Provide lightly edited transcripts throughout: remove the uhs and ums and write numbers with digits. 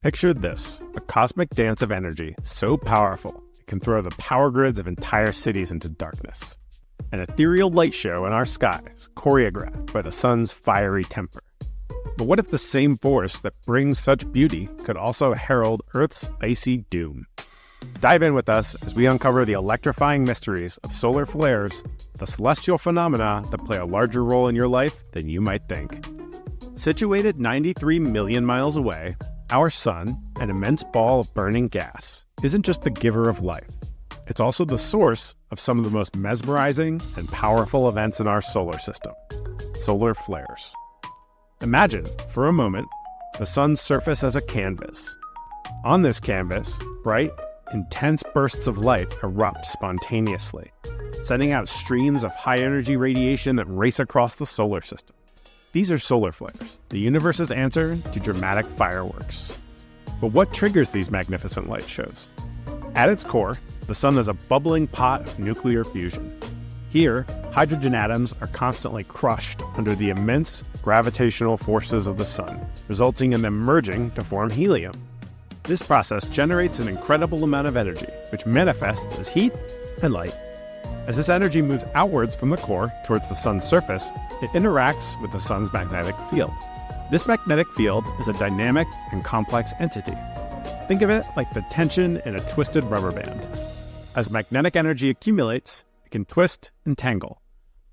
Picture this, a cosmic dance of energy so powerful it can throw the power grids of entire cities into darkness. An ethereal light show in our skies, choreographed by the sun's fiery temper. But what if the same force that brings such beauty could also herald Earth's icy doom? Dive in with us as we uncover the electrifying mysteries of solar flares, the celestial phenomena that play a larger role in your life than you might think. Situated 93 million miles away, our sun, an immense ball of burning gas, isn't just the giver of life. It's also the source of some of the most mesmerizing and powerful events in our solar system, solar flares. Imagine, for a moment, the sun's surface as a canvas. On this canvas, bright, intense bursts of light erupt spontaneously, sending out streams of high-energy radiation that race across the solar system. These are solar flares, the universe's answer to dramatic fireworks. But what triggers these magnificent light shows? At its core, the sun is a bubbling pot of nuclear fusion. Here, hydrogen atoms are constantly crushed under the immense gravitational forces of the sun, resulting in them merging to form helium. This process generates an incredible amount of energy, which manifests as heat and light. As this energy moves outwards from the core towards the sun's surface, it interacts with the sun's magnetic field. This magnetic field is a dynamic and complex entity. Think of it like the tension in a twisted rubber band. As magnetic energy accumulates, it can twist and tangle.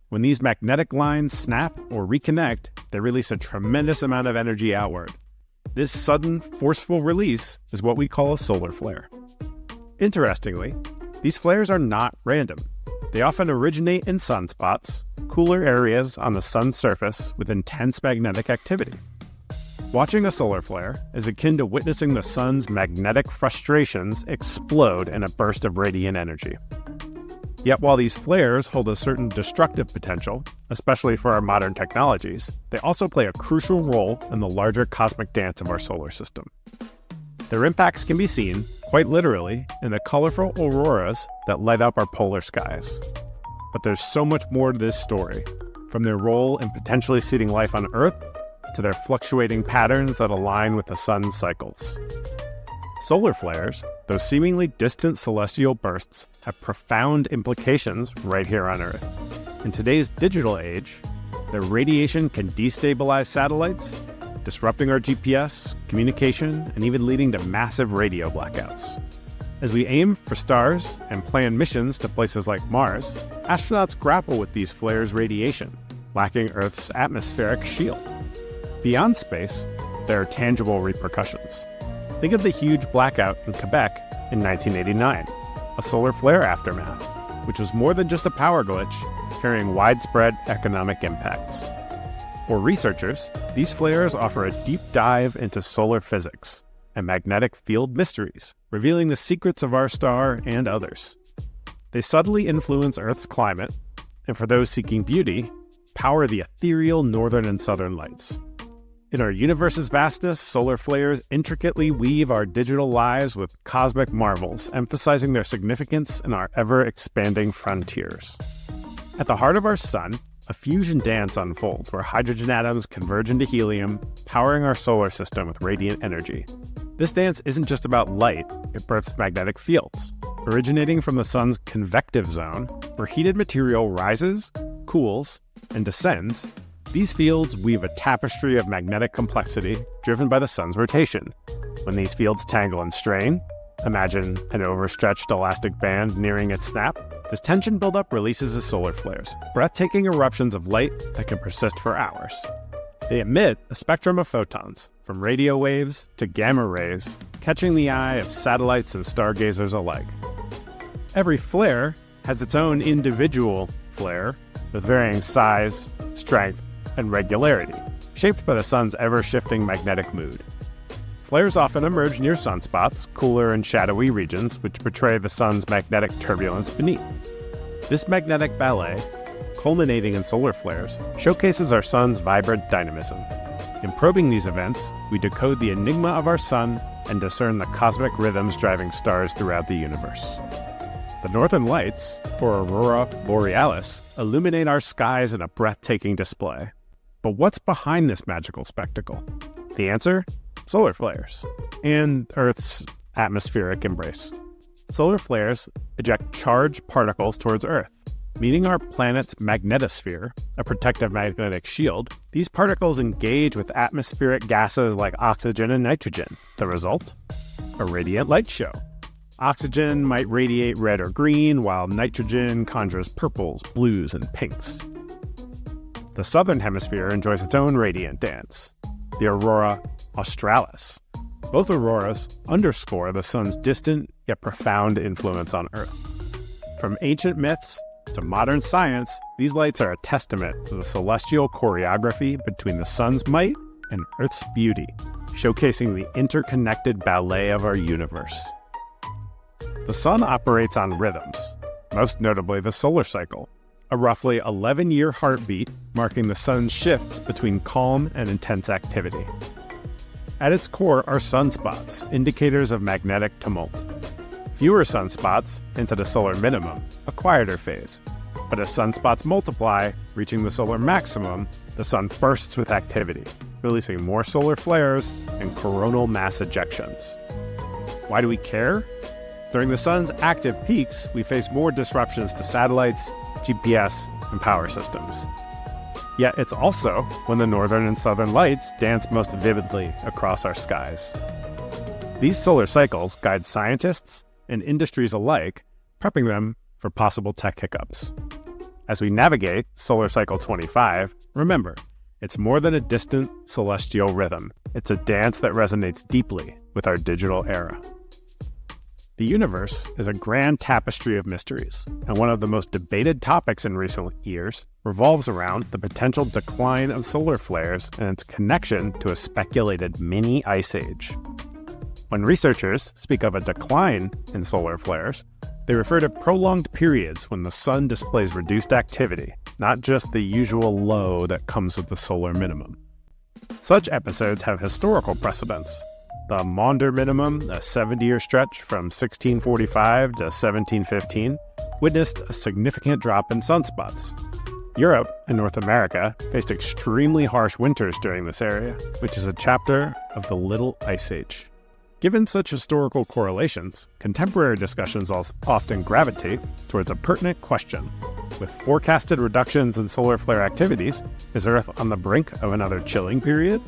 When these magnetic lines snap or reconnect, they release a tremendous amount of energy outward. This sudden, forceful release is what we call a solar flare. Interestingly, these flares are not random. They often originate in sunspots, cooler areas on the sun's surface with intense magnetic activity. Watching a solar flare is akin to witnessing the sun's magnetic frustrations explode in a burst of radiant energy. Yet while these flares hold a certain destructive potential, especially for our modern technologies, they also play a crucial role in the larger cosmic dance of our solar system. Their impacts can be seen, quite literally, in the colorful auroras that light up our polar skies. But there's so much more to this story, from their role in potentially seeding life on Earth to their fluctuating patterns that align with the sun's cycles. Solar flares, those seemingly distant celestial bursts, have profound implications right here on Earth. In today's digital age, their radiation can destabilize satellites, disrupting our GPS, communication, and even leading to massive radio blackouts. As we aim for stars and plan missions to places like Mars, astronauts grapple with these flares' radiation, lacking Earth's atmospheric shield. Beyond space, there are tangible repercussions. Think of the huge blackout in Quebec in 1989, a solar flare aftermath, which was more than just a power glitch, carrying widespread economic impacts. For researchers, these flares offer a deep dive into solar physics and magnetic field mysteries, revealing the secrets of our star and others. They subtly influence Earth's climate, and for those seeking beauty, power the ethereal northern and southern lights. In our universe's vastness, solar flares intricately weave our digital lives with cosmic marvels, emphasizing their significance in our ever-expanding frontiers. At the heart of our sun, a fusion dance unfolds where hydrogen atoms converge into helium, powering our solar system with radiant energy. This dance isn't just about light, it births magnetic fields. Originating from the sun's convective zone, where heated material rises, cools, and descends, these fields weave a tapestry of magnetic complexity driven by the sun's rotation. When these fields tangle and strain, imagine an overstretched elastic band nearing its snap, this tension buildup releases the solar flares, breathtaking eruptions of light that can persist for hours. They emit a spectrum of photons, from radio waves to gamma rays, catching the eye of satellites and stargazers alike. Every flare has its own individual flare, with varying size, strength, and regularity, shaped by the sun's ever-shifting magnetic mood. Flares often emerge near sunspots, cooler and shadowy regions, which portray the sun's magnetic turbulence beneath. This magnetic ballet, culminating in solar flares, showcases our sun's vibrant dynamism. In probing these events, we decode the enigma of our sun and discern the cosmic rhythms driving stars throughout the universe. The northern lights, or aurora borealis, illuminate our skies in a breathtaking display. But what's behind this magical spectacle? The answer? solar flares, and Earth's atmospheric embrace. Solar flares eject charged particles towards Earth. Meeting our planet's magnetosphere, a protective magnetic shield, these particles engage with atmospheric gases like oxygen and nitrogen. The result? A radiant light show. Oxygen might radiate red or green, while nitrogen conjures purples, blues, and pinks. The southern hemisphere enjoys its own radiant dance, the aurora australis. Both auroras underscore the sun's distant yet profound influence on Earth. From ancient myths to modern science, these lights are a testament to the celestial choreography between the sun's might and Earth's beauty, showcasing the interconnected ballet of our universe. The sun operates on rhythms, most notably the solar cycle, a roughly 11-year heartbeat marking the sun's shifts between calm and intense activity. At its core are sunspots, indicators of magnetic tumult. Fewer sunspots into the solar minimum, a quieter phase. But as sunspots multiply, reaching the solar maximum, the sun bursts with activity, releasing more solar flares and coronal mass ejections. Why do we care? During the sun's active peaks, we face more disruptions to satellites, GPS, and power systems. Yet it's also when the northern and southern lights dance most vividly across our skies. These solar cycles guide scientists and industries alike, prepping them for possible tech hiccups. As we navigate Solar Cycle 25, remember, it's more than a distant celestial rhythm. It's a dance that resonates deeply with our digital era. The universe is a grand tapestry of mysteries, and one of the most debated topics in recent years revolves around the potential decline of solar flares and its connection to a speculated mini ice age. When researchers speak of a decline in solar flares, they refer to prolonged periods when the sun displays reduced activity, not just the usual low that comes with the solar minimum. Such episodes have historical precedents. The Maunder minimum, a 70-year stretch from 1645 to 1715, witnessed a significant drop in sunspots. Europe and North America faced extremely harsh winters during this area, which is a chapter of the Little Ice Age. Given such historical correlations, contemporary discussions often gravitate towards a pertinent question. With forecasted reductions in solar flare activities, is Earth on the brink of another chilling period?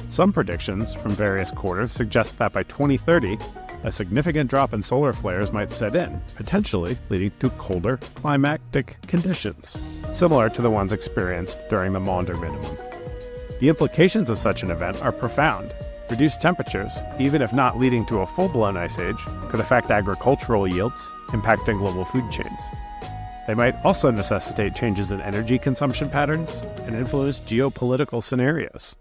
Some predictions from various quarters suggest that by 2030, a significant drop in solar flares might set in, potentially leading to colder climatic conditions, similar to the ones experienced during the Maunder minimum. The implications of such an event are profound. Reduced temperatures, even if not leading to a full-blown ice age, could affect agricultural yields, impacting global food chains. They might also necessitate changes in energy consumption patterns and influence geopolitical scenarios.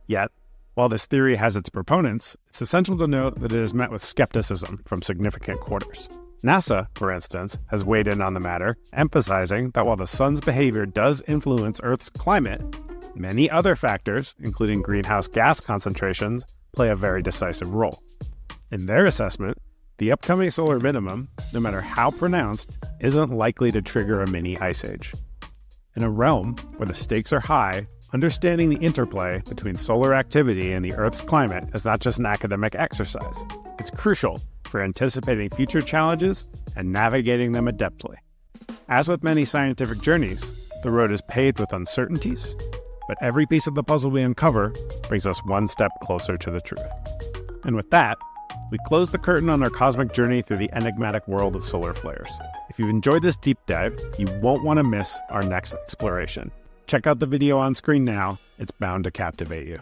Yet, while this theory has its proponents, it's essential to note that it is met with skepticism from significant quarters. NASA, for instance, has weighed in on the matter, emphasizing that while the sun's behavior does influence Earth's climate, many other factors, including greenhouse gas concentrations, play a very decisive role. In their assessment, the upcoming solar minimum, no matter how pronounced, isn't likely to trigger a mini ice age. In a realm where the stakes are high, understanding the interplay between solar activity and the Earth's climate is not just an academic exercise. It's crucial for anticipating future challenges and navigating them adeptly. As with many scientific journeys, the road is paved with uncertainties, but every piece of the puzzle we uncover brings us one step closer to the truth. And with that, we close the curtain on our cosmic journey through the enigmatic world of solar flares. If you've enjoyed this deep dive, you won't want to miss our next exploration. Check out the video on screen now. It's bound to captivate you.